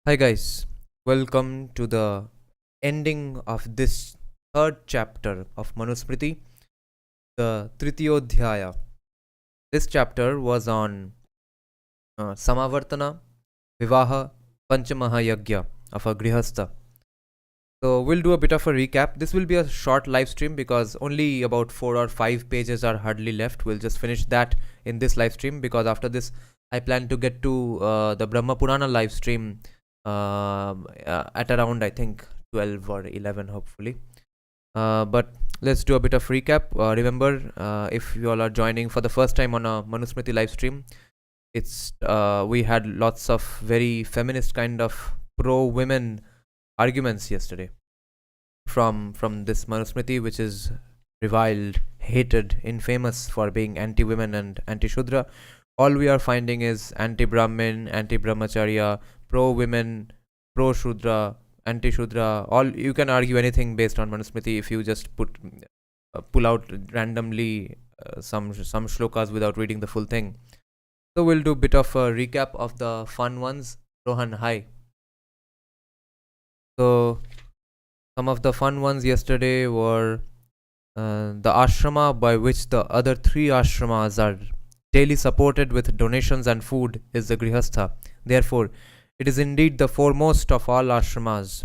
Hi guys, welcome to the ending of this third chapter of Manusmriti, the Tritiyodhyaya. This chapter was on Samavartana, Vivaha, Panchamahayajna of a Grihastha. So we'll do a bit of a recap. This will be a short live stream because only about 4 or 5 pages are hardly left. We'll just finish that in this live stream because after this I plan to get to the Brahma Purana live stream at around I think 12 or 11 hopefully. But let's do a bit of recap. Remember, if you all are joining for the first time on a Manusmriti live stream, it's we had lots of very feminist kind of pro-women arguments yesterday from this Manusmriti, which is reviled, hated, infamous for being anti-women and anti-shudra. All we are finding is anti-Brahmin, anti-Brahmacharya, pro-women, pro-shudra, anti-shudra. All you can argue anything based on Manusmriti if you just pull out randomly some shlokas without reading the full thing. So we'll do a bit of a recap of the fun ones. Rohan, hi. So some of the fun ones yesterday were the ashrama by which the other three ashramas are daily supported with donations and food is the Grihastha. Therefore, it is indeed the foremost of all ashramas.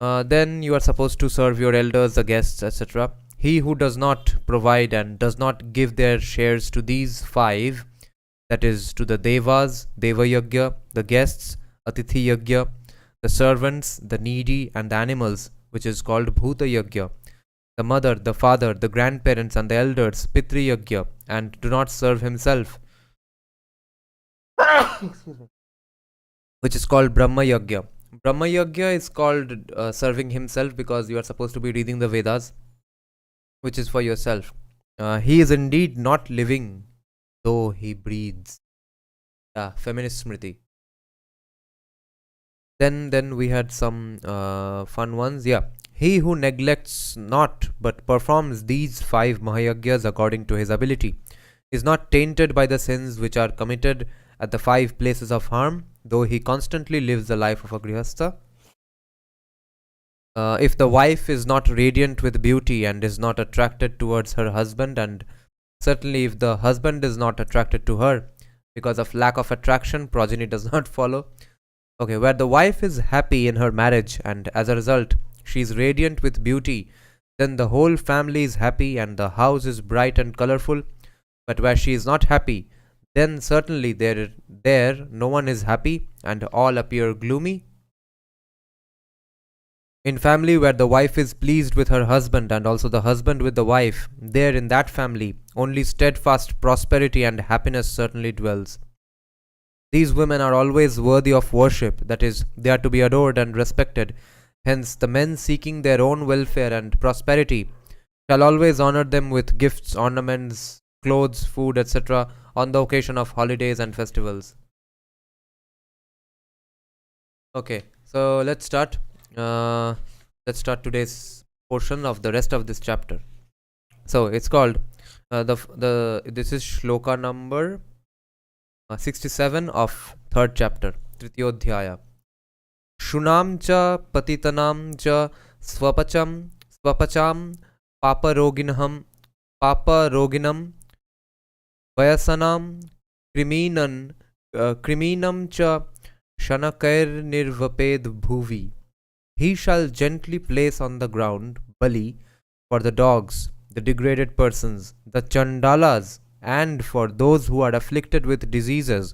Then you are supposed to serve your elders, the guests, etc. He who does not provide and does not give their shares to these five, that is to the devas, deva yagya, the guests, atithi yagya, the servants, the needy, and the animals, which is called bhuta yagya, the mother, the father, the grandparents, and the elders, pitri yagya, and do not serve himself, which is called brahma yagya. Brahma yagya is called serving himself because you are supposed to be reading the Vedas, which is for yourself. He is indeed not living, though he breathes. Feminist smriti. Then we had some fun ones. He who neglects not but performs these five Mahayagyas according to his ability is not tainted by the sins which are committed at the five places of harm, though he constantly lives the life of a Grihastha. If the wife is not radiant with beauty and is not attracted towards her husband, and certainly if the husband is not attracted to her, because of lack of attraction, progeny does not follow. Okay, where the wife is happy in her marriage and as a result she is radiant with beauty, then the whole family is happy and the house is bright and colorful. But where she is not happy, then certainly there no one is happy and all appear gloomy. In family where the wife is pleased with her husband and also the husband with the wife, there in that family only steadfast prosperity and happiness certainly dwells. These women are always worthy of worship, that is, they are to be adored and respected. Hence, the men seeking their own welfare and prosperity shall always honor them with gifts, ornaments, clothes, food, etc. on the occasion of holidays and festivals. Okay, so let's start. Let's start today's portion of the rest of this chapter. So it's called this is shloka number 67 of third chapter, Tritiyodhyaya. Shunam cha patitanam cha swapacham paparoginam vayasanam kriminam cha shanakair nirvaped bhuvi. He shall gently place on the ground bali for the dogs, the degraded persons, the chandalas, and for those who are afflicted with diseases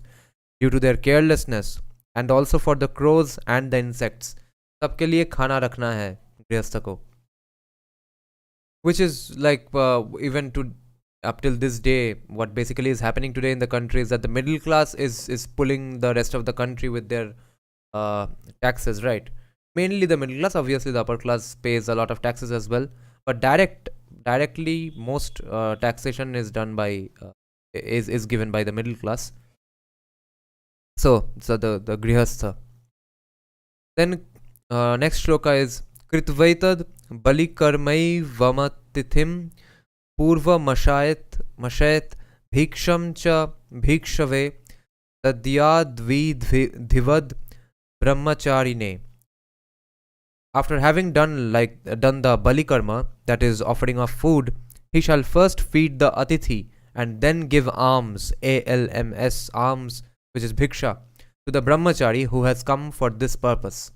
due to their carelessness, and also for the crows and the insects. सबके लिए खाना रखना है गृहस्थ को. Which is like even to up till this day, what basically is happening today in the country is that the middle class is pulling the rest of the country with their taxes, right? Mainly the middle class. Obviously the upper class pays a lot of taxes as well, but directly most taxation is done by is given by the middle class. So the grihastha. Then next shloka is Kritvaitad bali karmai vamatithim purva mashayat bhiksham cha bhikshave tadyadvidhivad brahmacharine. After having done the bali karma, that is offering of food, he shall first feed the atithi and then give alms, alms, alms, which is bhiksha, to the brahmachari who has come for this purpose.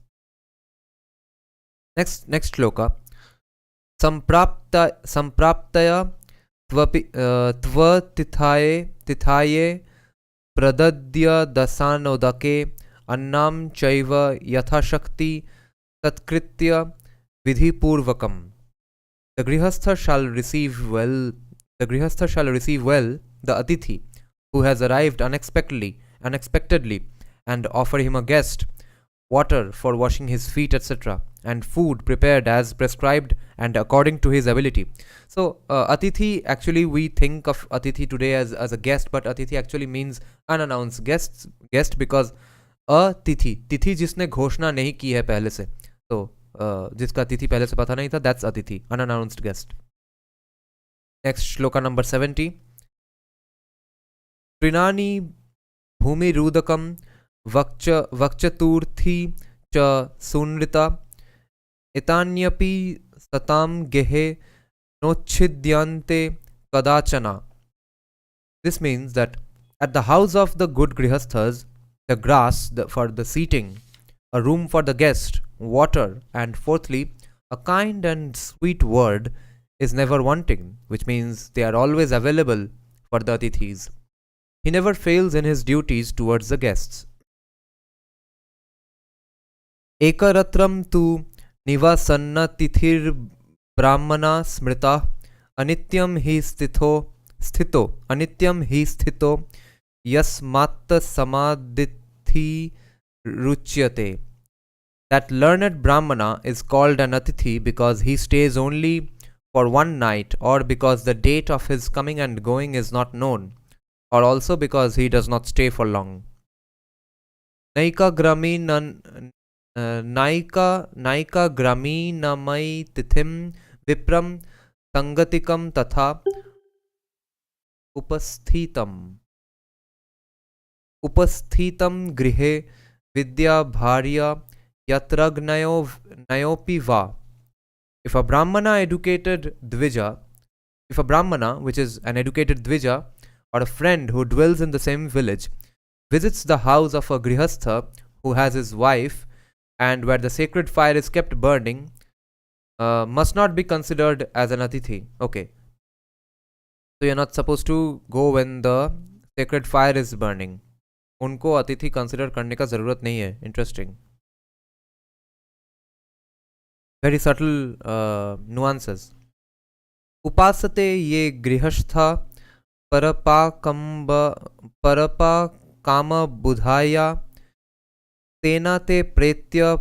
Next shloka. Sampraptaya tithaye pradadya dasanodake annam chaiva yathashakti tatkritya vidhipurvakam. The grihastha shall receive well the atithi who has arrived unexpectedly, and offer him a guest, water for washing his feet, etc., and food prepared as prescribed and according to his ability. So, atithi, actually we think of atithi today as a guest, but atithi actually means unannounced guest, because तिथि जिसने घोषणा नहीं की है पहले से, तो जिसका तिथि पहले से पता नहीं था, that's अतिथि, unannounced guest. Next shloka number 70. Trinani bhumi rudakam vakchaturthi cha sunrita etanyapi satam gehe nochhidyante kadachana. This means that at the house of the good grihasthas, the grass for the seating, a room for the guest, water, and fourthly, a kind and sweet word is never wanting, which means they are always available for the atithis. He never fails in his duties towards the guests. Ekaratram tu nivasanna tithir brahmana smrita anityam hi sthito yasmatta samadithi ruchyate. That learned brahmana is called an atithi because he stays only for one night, or because the date of his coming and going is not known, or also because he does not stay for long. Naika grami namai tithim vipram sangatikam tatha upasthitam grihe vidya bharya yatragnayopi va. If a brahmana, which is an educated dvija, or a friend who dwells in the same village, visits the house of a grihastha who has his wife, and where the sacred fire is kept burning, must not be considered as an atithi. Okay. So you're not supposed to go when the sacred fire is burning. उनको अतिथि consider करने का जरूरत नहीं है. Interesting. Very subtle nuances. Upasate ye grihastha parapa kama budhaya tena te pretya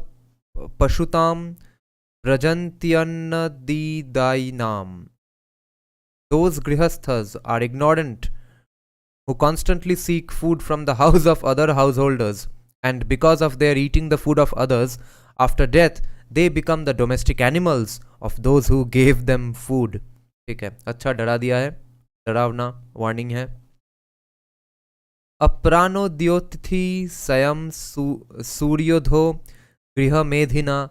pashutam brajantyannadidainam. Those grihasthas are ignorant who constantly seek food from the house of other householders, and because of their eating the food of others, after death they become the domestic animals of those who gave them food. ठीक है, अच्छा डरा दिया है, डरावना warning है. अप्राणोद्योतिथि स्वयं सूर्योधो गृह मेधिना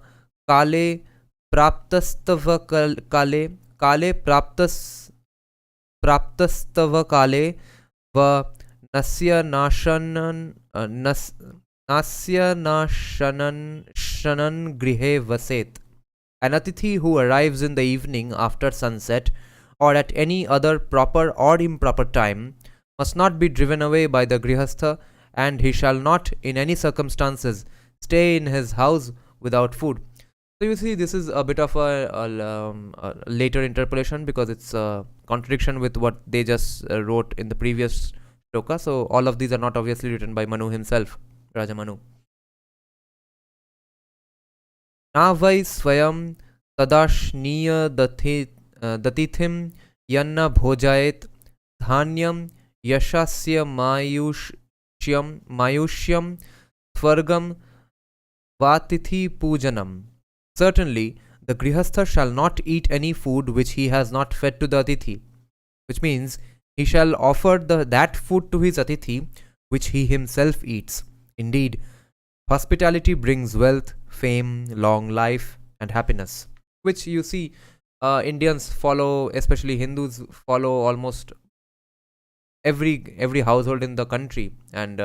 काले प्राप्तस्तव काले प्राप्तस्तव काले व नस्य नाशनन grihe vaset. An atithi who arrives in the evening after sunset, or at any other proper or improper time, must not be driven away by the grihastha, and he shall not in any circumstances stay in his house without food. So you see, this is a bit of a later interpolation, because it's a contradiction with what they just wrote in the previous shloka. So all of these are not obviously written by Manu himself, Raja Manu. Na vai swayam tadashniya datithim yanna bhojayet dhanyam yashasya mayushyam swargam vatithi pujanam. Certainly, the grihastha shall not eat any food which he has not fed to the atithi, which means he shall offer that food to his atithi which he himself eats. Indeed, Hospitality brings wealth, fame, long life, and happiness, which you see Indians follow, especially Hindus follow almost every household in the country, and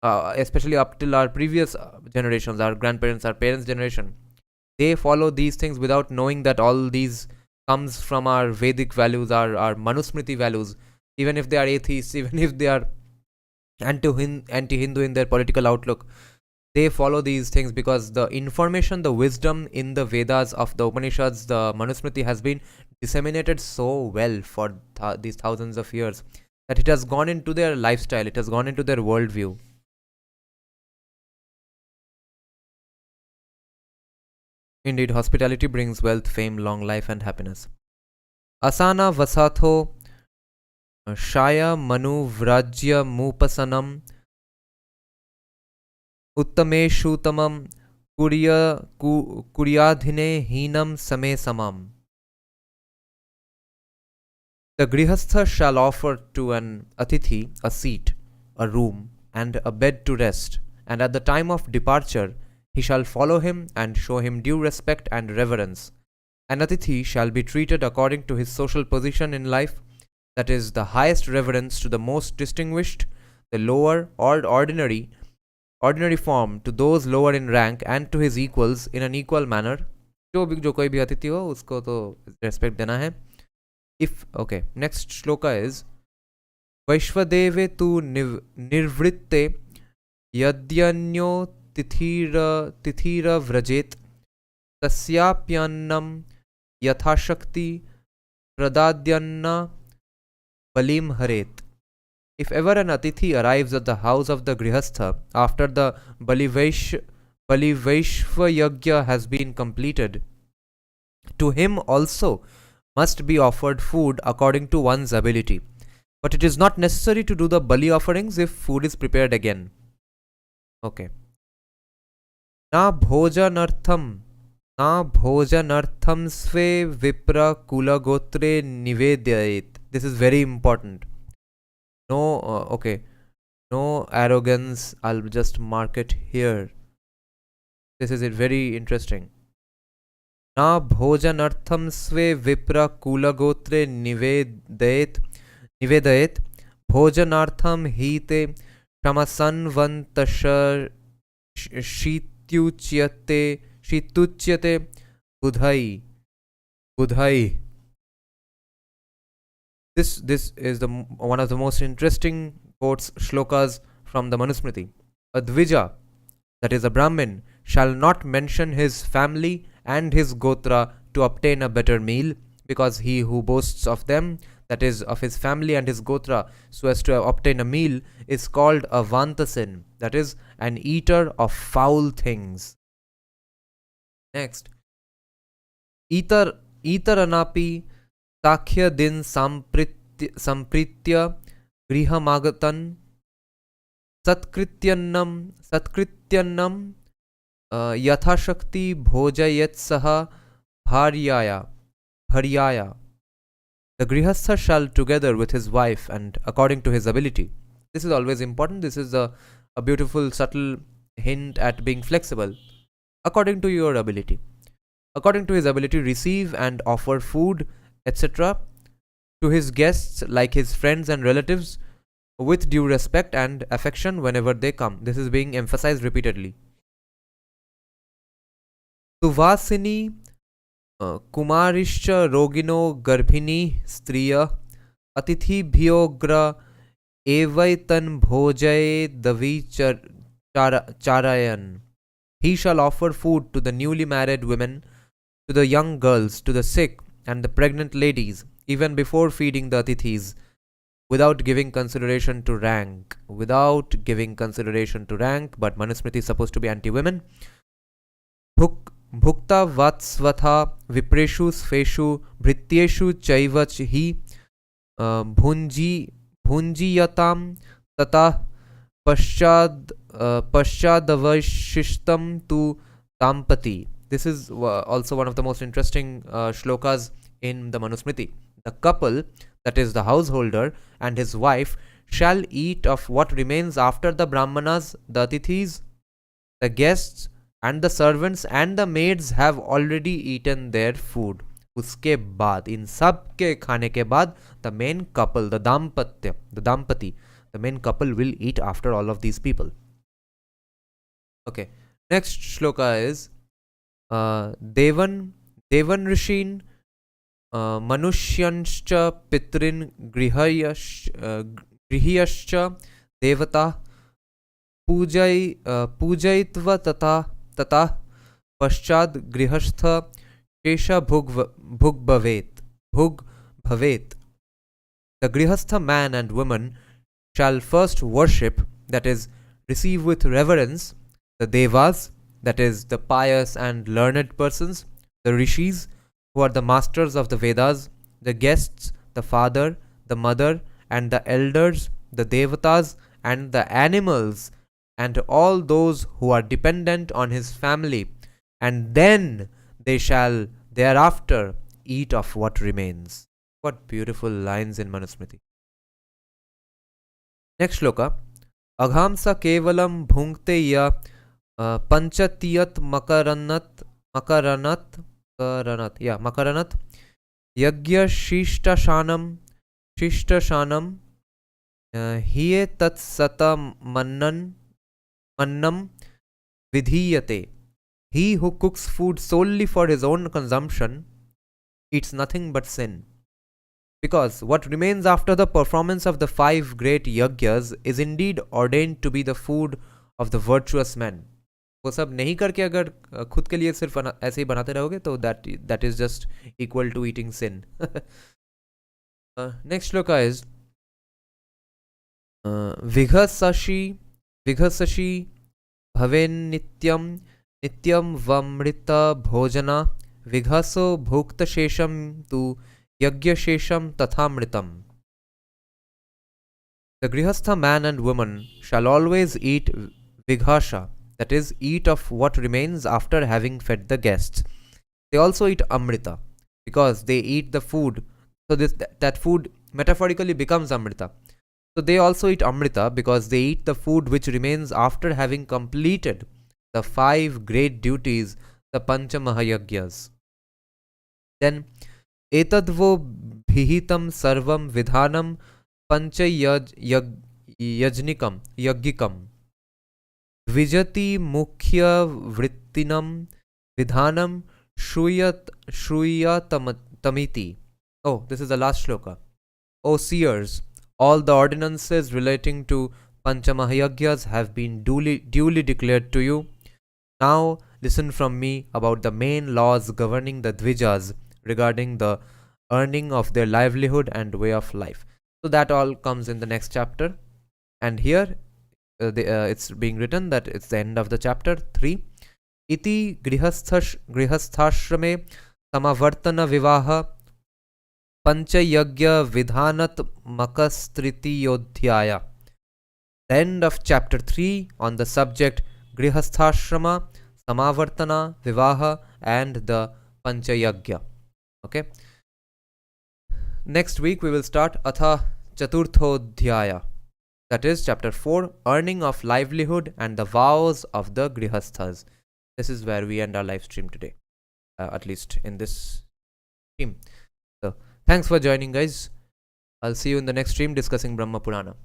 especially up till our previous generations, our grandparents, our parents' generation, they follow these things without knowing that all these comes from our Vedic values, our Manusmriti values. Even if they are atheists, even if they are anti-Hindu in their political outlook, they follow these things because the information, the wisdom in the Vedas of the Upanishads, the Manusmriti has been disseminated so well for these thousands of years that it has gone into their lifestyle, it has gone into their worldview. Indeed, hospitality brings wealth, fame, long life, and happiness. Asana vasatho shaya manu vrajya mupasanam uttameshutamam kuryadhine hinam same samam. The grihastha shall offer to an atithi a seat, a room, and a bed to rest, and at the time of departure he shall follow him and show him due respect and reverence. An atithi shall be treated according to his social position in life, that is, the highest reverence to the most distinguished, the lower or ordinary form to those lower in rank, and to his equals in an equal manner. जो कोई भी अतिथि हो उसको तो respect देना है. If okay, next shloka is Vaishvadeve tu nirvritte yadyanyo tithira vrajet tasyapyannam yathashakti pradadyanna balim haret. If ever an atithi arrives at the house of the grihastha after the Balivaishva yagya has been completed, to him also must be offered food according to one's ability. But it is not necessary to do the Bali offerings if food is prepared again. Okay. Na bhojanartham sve vipra kula gotre nivedyayet. This is very important. No, okay. No arrogance. I'll just mark it here. This is very interesting. Na bhojanartham sve vipra kula gotre nivedayet bhojanartham hite shamasanvantashar shituchyate budhai. This is the one of the most interesting quotes, shlokas from the Manusmriti. A dvija, that is a Brahmin, shall not mention his family and his gotra to obtain a better meal, because he who boasts of them, that is of his family and his gotra, so as to obtain a meal, is called a vantasin, that is an eater of foul things. Next, Itaranapi Takhya din sampritya grihamagatan satkrityannam yathashakti bhojayet saha bharyaya. The grihastha shall, together with his wife and according to his ability. This is always important. This is a beautiful, subtle hint at being flexible. According to your ability. According to his ability, receive and offer food, etc. to his guests, like his friends and relatives, with due respect and affection whenever they come. This is being emphasized repeatedly. Tuvasini kumarischa rogino garbhini striya atithi bhyogra evaitan bhojaye davi charayan. He shall offer food to the newly married women, to the young girls, to the sick and the pregnant ladies, even before feeding the atithis, without giving consideration to rank. But Manusmriti is supposed to be anti-women. Bhukta vatsvatha vipreshu sfeshu bhrityeshu chaivach hi bhunjiyatam tata paschadavashishtam tu tampati. This is also one of the most interesting shlokas in the Manusmriti. The couple, that is the householder and his wife, shall eat of what remains after the brahmanas, the atithis, The guests and the servants and the maids have already eaten their food. उसके बाद, इन सब के खाने के बाद, the main couple, the dampati, the main couple will eat after all of these people. Okay, next shloka is Devan Rishin Manusyanscha Pitrin Grihiyascha Devata पूजयित्वा तथा पश्चात गृहस्थ शेष भुग भवेत. The grihastha man and woman shall first worship, that is, receive with reverence, the devas, that is, the pious and learned persons, the rishis, who are the masters of the Vedas, the guests, the father, the mother, and the elders, the devatas, and the animals, and all those who are dependent on his family, and then they shall thereafter eat of what remains. What beautiful lines in Manusmriti. Next shloka. Aghamsa kevalam bhunkte ya panchatiyat makaranat yagya shishtashanam hiye tat sata mannam vidhiyate. He who cooks food solely for his own consumption eats nothing but sin. Because what remains after the performance of the 5 great yagyas is indeed ordained to be the food of the virtuous men. वो सब नहीं करके अगर खुद के लिए सिर्फ ऐसे ही बनाते रहोगे तो that is just equal to eating sin. Next shloka is Vighasashi bhaven nityam vamrita bhojana vighaso bhukta shesham tu yagya shesham tathamritam. The grihastha man and woman shall always eat vighasha, that is, eat of what remains after having fed the guests. They also eat amrita because they eat the food, so that food metaphorically becomes amrita. So they also eat amrita because they eat the food which remains after having completed the 5 great duties, the Panchamahayajnas. Then etadvo bhihitam sarvam vidhanam panchayajnikam yaggikam vijati mukhya vrittinam vidhanam shruyatamiti. Oh, this is the last shloka. O seers, all the ordinances relating to Panchamahayajnas have been duly declared to you. Now listen from me about the main laws governing the Dvijas regarding the earning of their livelihood and way of life. So that all comes in the next chapter. And here it's being written that it's the end of the chapter 3. Iti grihasthashrame samavartana vivaha Panchayagya Vidhanat Makastriti Yodhyaya. The end of chapter 3 on the subject Grihasthashrama, Samavartana, Vivaha, and the Panchayagya. Okay. Next week we will start Atha Chaturthodhyaya. That is chapter 4, earning of livelihood and the vows of the Grihasthas. This is where we end our live stream today. At least in this stream. So, thanks for joining, guys. I'll see you in the next stream discussing Brahma Purana.